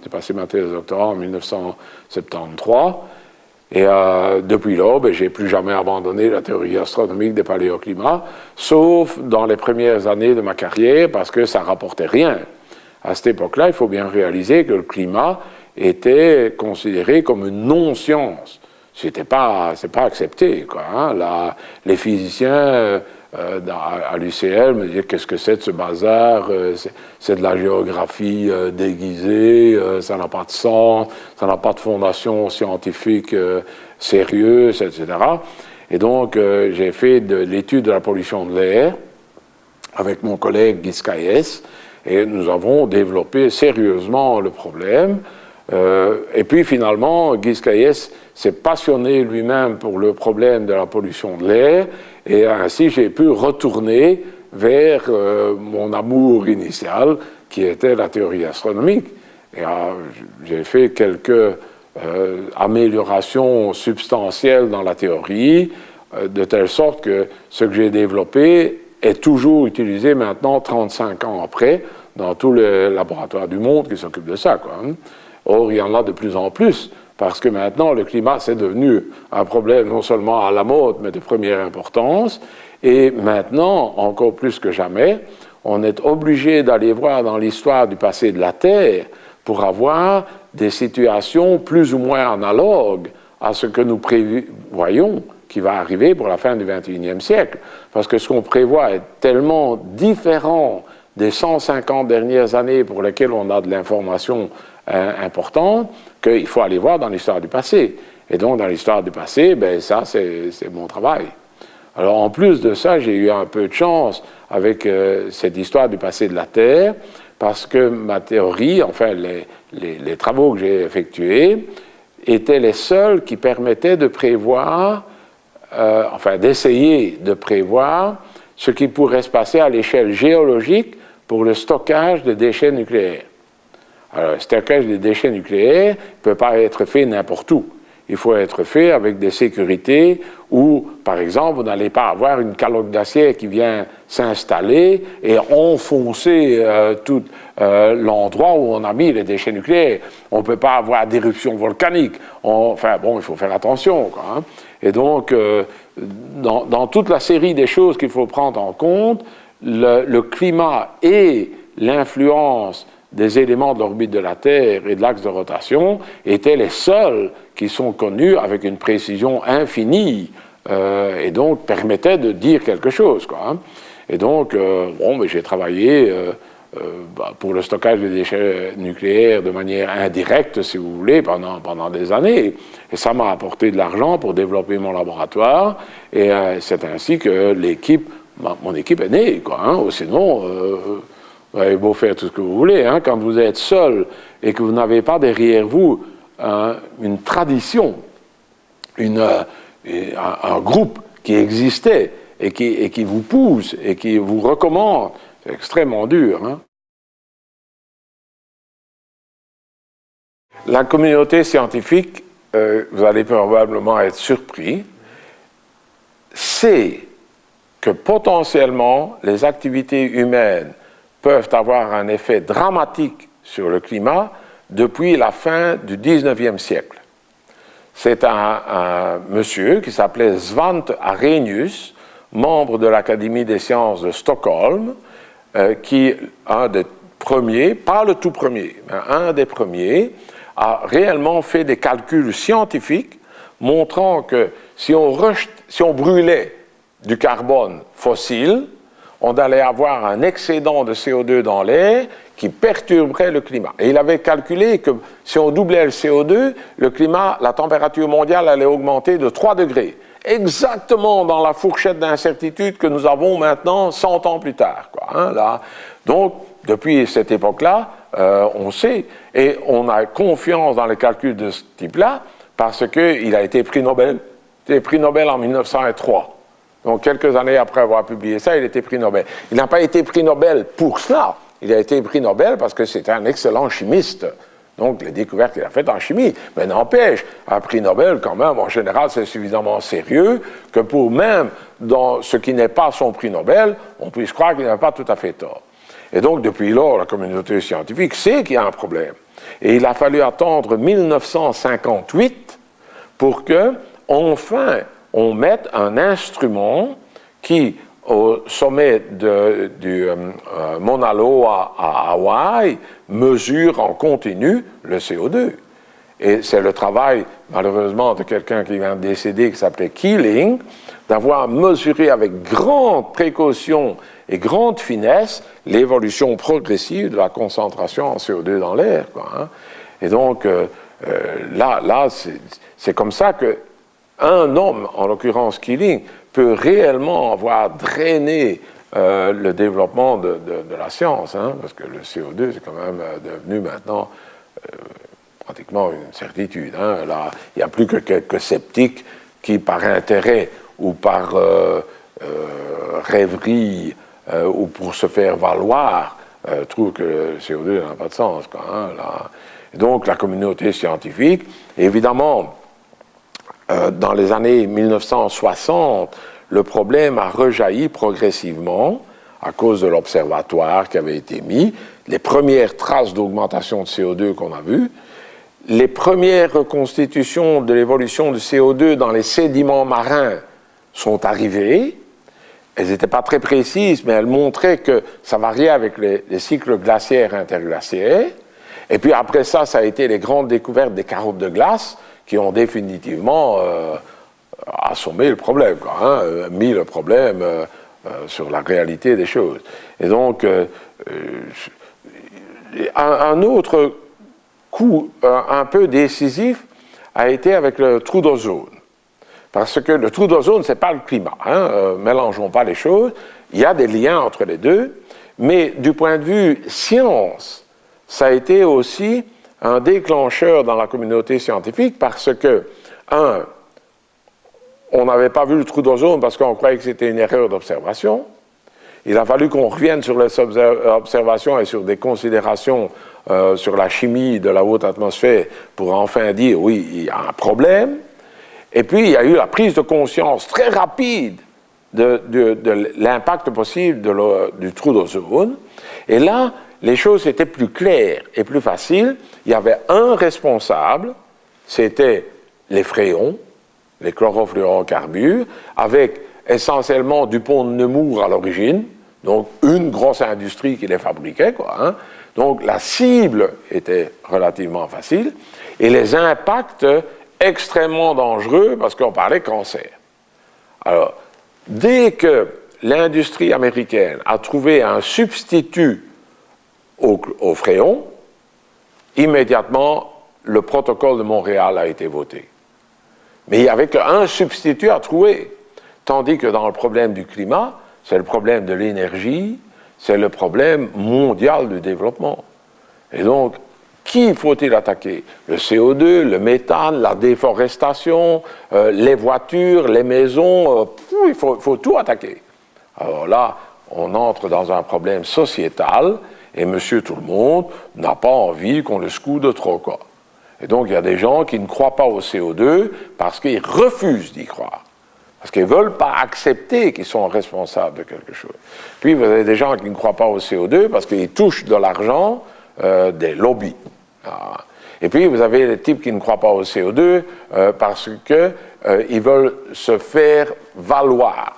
J'ai passé ma thèse de doctorat en 1973. Et depuis lors, je n'ai plus jamais abandonné la théorie astronomique des paléoclimats, sauf dans les premières années de ma carrière, parce que ça ne rapportait rien. À cette époque-là, il faut bien réaliser que le climat était considéré comme une non-science. C'est pas accepté, quoi, hein. Les physiciens à l'UCL me disaient qu'est-ce que c'est de ce bazar, c'est de la géographie déguisée, ça n'a pas de sens, ça n'a pas de fondation scientifique sérieuse, etc. Et donc j'ai fait de l'étude de la pollution de l'air avec mon collègue Guy Scaïès, et nous avons développé sérieusement le problème. Et puis finalement, Guy Scaïès s'est passionné lui-même pour le problème de la pollution de l'air, et ainsi j'ai pu retourner vers mon amour initial, qui était la théorie astronomique. Et j'ai fait quelques améliorations substantielles dans la théorie, de telle sorte que ce que j'ai développé est toujours utilisé maintenant, 35 ans après, dans tous les laboratoires du monde qui s'occupent de ça, quoi, hein. Or, il y en a de plus en plus, parce que maintenant, le climat, c'est devenu un problème non seulement à la mode, mais de première importance. Et maintenant, encore plus que jamais, on est obligé d'aller voir dans l'histoire du passé de la Terre pour avoir des situations plus ou moins analogues à ce que nous prévoyons qui va arriver pour la fin du XXIe siècle. Parce que ce qu'on prévoit est tellement différent des 150 dernières années pour lesquelles on a de l'information importante, qu'il faut aller voir dans l'histoire du passé. Et donc, dans l'histoire du passé, ça, c'est mon travail. Alors, en plus de ça, j'ai eu un peu de chance avec cette histoire du passé de la Terre, parce que ma théorie, enfin, les travaux que j'ai effectués, étaient les seuls qui permettaient de prévoir, d'essayer de prévoir ce qui pourrait se passer à l'échelle géologique pour le stockage de déchets nucléaires. Alors, le stockage des déchets nucléaires ne peut pas être fait n'importe où. Il faut être fait avec des sécurités où, par exemple, vous n'allez pas avoir une calotte d'acier qui vient s'installer et enfoncer tout l'endroit où on a mis les déchets nucléaires. On ne peut pas avoir d'éruption volcanique. Il faut faire attention, quoi, hein. Et donc, dans toute la série des choses qu'il faut prendre en compte, le climat et l'influence des éléments de l'orbite de la Terre et de l'axe de rotation étaient les seuls qui sont connus avec une précision infinie et donc permettaient de dire quelque chose, quoi, hein. Et donc, j'ai travaillé pour le stockage des déchets nucléaires de manière indirecte, si vous voulez, pendant des années. Et ça m'a apporté de l'argent pour développer mon laboratoire. Et c'est ainsi que mon équipe est née, quoi, hein. Sinon, vous avez beau faire tout ce que vous voulez, hein, quand vous êtes seul et que vous n'avez pas derrière vous une tradition, un groupe qui existait et qui vous pousse et qui vous recommande, c'est extrêmement dur, hein. La communauté scientifique, vous allez probablement être surpris, sait que potentiellement les activités humaines peuvent avoir un effet dramatique sur le climat depuis la fin du XIXe siècle. C'est un monsieur qui s'appelait Svante Arrhenius, membre de l'Académie des sciences de Stockholm, qui, un des premiers, pas le tout premier, mais un des premiers, a réellement fait des calculs scientifiques montrant que si on brûlait du carbone fossile, on allait avoir un excédent de CO2 dans l'air qui perturberait le climat. Et il avait calculé que si on doublait le CO2, le climat, la température mondiale allait augmenter de 3 degrés. Exactement dans la fourchette d'incertitude que nous avons maintenant 100 ans plus tard, quoi, hein, là. Donc, depuis cette époque-là, on sait, et on a confiance dans les calculs de ce type-là, parce qu'il a été prix Nobel. Il a été prix Nobel en 1903. Donc, quelques années après avoir publié ça, il a été prix Nobel. Il n'a pas été prix Nobel pour cela. Il a été prix Nobel parce que c'était un excellent chimiste. Donc, les découvertes qu'il a faites en chimie. Mais n'empêche, un prix Nobel, quand même, en général, c'est suffisamment sérieux que pour même dans ce qui n'est pas son prix Nobel, on puisse croire qu'il n'a pas tout à fait tort. Et donc, depuis lors, la communauté scientifique sait qu'il y a un problème. Et il a fallu attendre 1958 pour que, enfin, on mette un instrument qui, au sommet du Mauna Loa à Hawaï, mesure en continu le CO2. Et c'est le travail, malheureusement, de quelqu'un qui vient de décéder, qui s'appelait Keeling, d'avoir mesuré avec grande précaution et grande finesse l'évolution progressive de la concentration en CO2 dans l'air, quoi, hein. Et donc, là c'est comme ça qu'un homme, en l'occurrence Keeling, peut réellement avoir drainé le développement de la science, hein, parce que le CO2, c'est quand même devenu maintenant pratiquement une certitude, hein. Là, il n'y a plus que quelques sceptiques qui, par intérêt ou par rêverie ou pour se faire valoir, trouvent que le CO2 n'a pas de sens, quoi, hein, là. Et donc, la communauté scientifique, évidemment, dans les années 1960, le problème a rejailli progressivement à cause de l'observatoire qui avait été mis, les premières traces d'augmentation de CO2 qu'on a vues, les premières reconstitutions de l'évolution du CO2 dans les sédiments marins sont arrivées. Elles n'étaient pas très précises, mais elles montraient que ça variait avec les cycles glaciaires et interglaciaires. Et puis après ça, ça a été les grandes découvertes des carottes de glace qui ont définitivement assommé le problème, quoi, hein, mis le problème sur la réalité des choses. Et donc, un autre coup un peu décisif a été avec le trou d'ozone. Parce que le trou d'ozone, ce n'est pas le climat, hein, mélangeons pas les choses. Il y a des liens entre les deux, mais du point de vue science, ça a été aussi un déclencheur dans la communauté scientifique parce que, on n'avait pas vu le trou d'ozone parce qu'on croyait que c'était une erreur d'observation. Il a fallu qu'on revienne sur les observations et sur des considérations sur la chimie de la haute atmosphère pour enfin dire, oui, il y a un problème. Et puis, il y a eu la prise de conscience très rapide de l'impact possible du trou d'ozone. Et là, les choses étaient plus claires et plus faciles. Il y avait un responsable, c'était les fréons, les chlorofluorocarbures, avec essentiellement Dupont de Nemours à l'origine, donc une grosse industrie qui les fabriquait, quoi, hein. Donc la cible était relativement facile, et les impacts extrêmement dangereux, parce qu'on parlait cancer. Alors, dès que l'industrie américaine a trouvé un substitut au fréon, immédiatement, le protocole de Montréal a été voté. Mais il n'y avait qu'un substitut à trouver. Tandis que dans le problème du climat, c'est le problème de l'énergie, c'est le problème mondial du développement. Et donc, qui faut-il attaquer? Le CO2, le méthane, la déforestation, les voitures, les maisons, il faut tout attaquer. Alors là, on entre dans un problème sociétal et monsieur tout-le-monde n'a pas envie qu'on le secoue de trop, quoi. Et donc, il y a des gens qui ne croient pas au CO2 parce qu'ils refusent d'y croire. Parce qu'ils ne veulent pas accepter qu'ils sont responsables de quelque chose. Puis, vous avez des gens qui ne croient pas au CO2 parce qu'ils touchent de l'argent des lobbies. Et puis, vous avez les types qui ne croient pas au CO2 parce qu'ils veulent se faire valoir.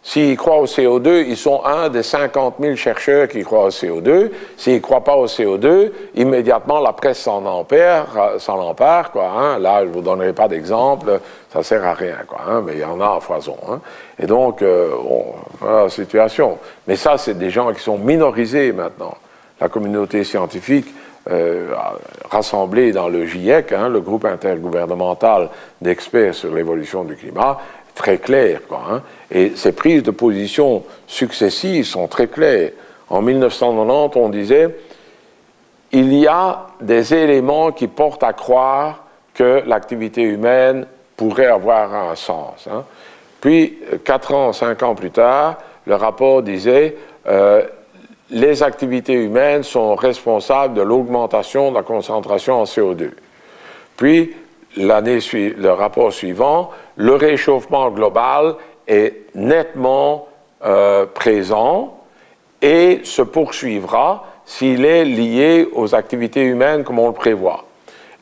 S'ils croient au CO2, ils sont un des 50 000 chercheurs qui croient au CO2. S'ils ne croient pas au CO2, immédiatement, la presse s'en empare, quoi, hein. Là, je ne vous donnerai pas d'exemple, ça ne sert à rien, quoi, hein, mais il y en a à foison, hein. Et donc, voilà la situation. Mais ça, c'est des gens qui sont minorisés maintenant. La communauté scientifique rassemblée dans le GIEC, hein, le groupe intergouvernemental d'experts sur l'évolution du climat, très clair, quoi, hein. Et ces prises de position successives sont très claires. En 1990, on disait il y a des éléments qui portent à croire que l'activité humaine pourrait avoir un sens, hein. Puis, 4 ans, 5 ans plus tard, le rapport disait les activités humaines sont responsables de l'augmentation de la concentration en CO2. Puis, le rapport suivant, le réchauffement global est nettement présent et se poursuivra s'il est lié aux activités humaines comme on le prévoit.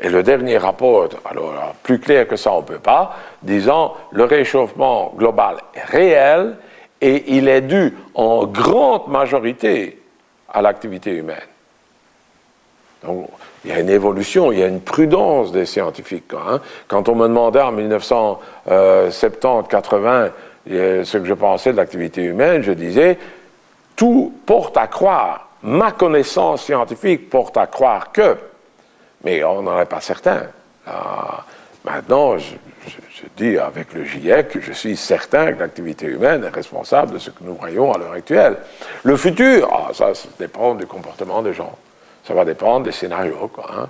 Et le dernier rapport, alors plus clair que ça on ne peut pas, disant le réchauffement global est réel et il est dû en grande majorité à l'activité humaine. Donc, il y a une évolution, il y a une prudence des scientifiques. Hein. Quand on me demandait en 1970-80 ce que je pensais de l'activité humaine, je disais, tout porte à croire, ma connaissance scientifique porte à croire que, mais on n'en est pas certain. Maintenant, je dis avec le GIEC que je suis certain que l'activité humaine est responsable de ce que nous voyons à l'heure actuelle. Le futur, ça dépend du comportement des gens. Ça va dépendre des scénarios, quoi, hein.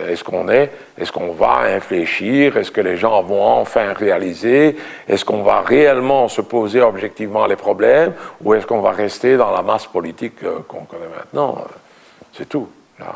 Est-ce qu'on va infléchir? Est-ce que les gens vont enfin réaliser? Est-ce qu'on va réellement se poser objectivement les problèmes? Ou est-ce qu'on va rester dans la masse politique qu'on connaît maintenant? C'est tout. Là.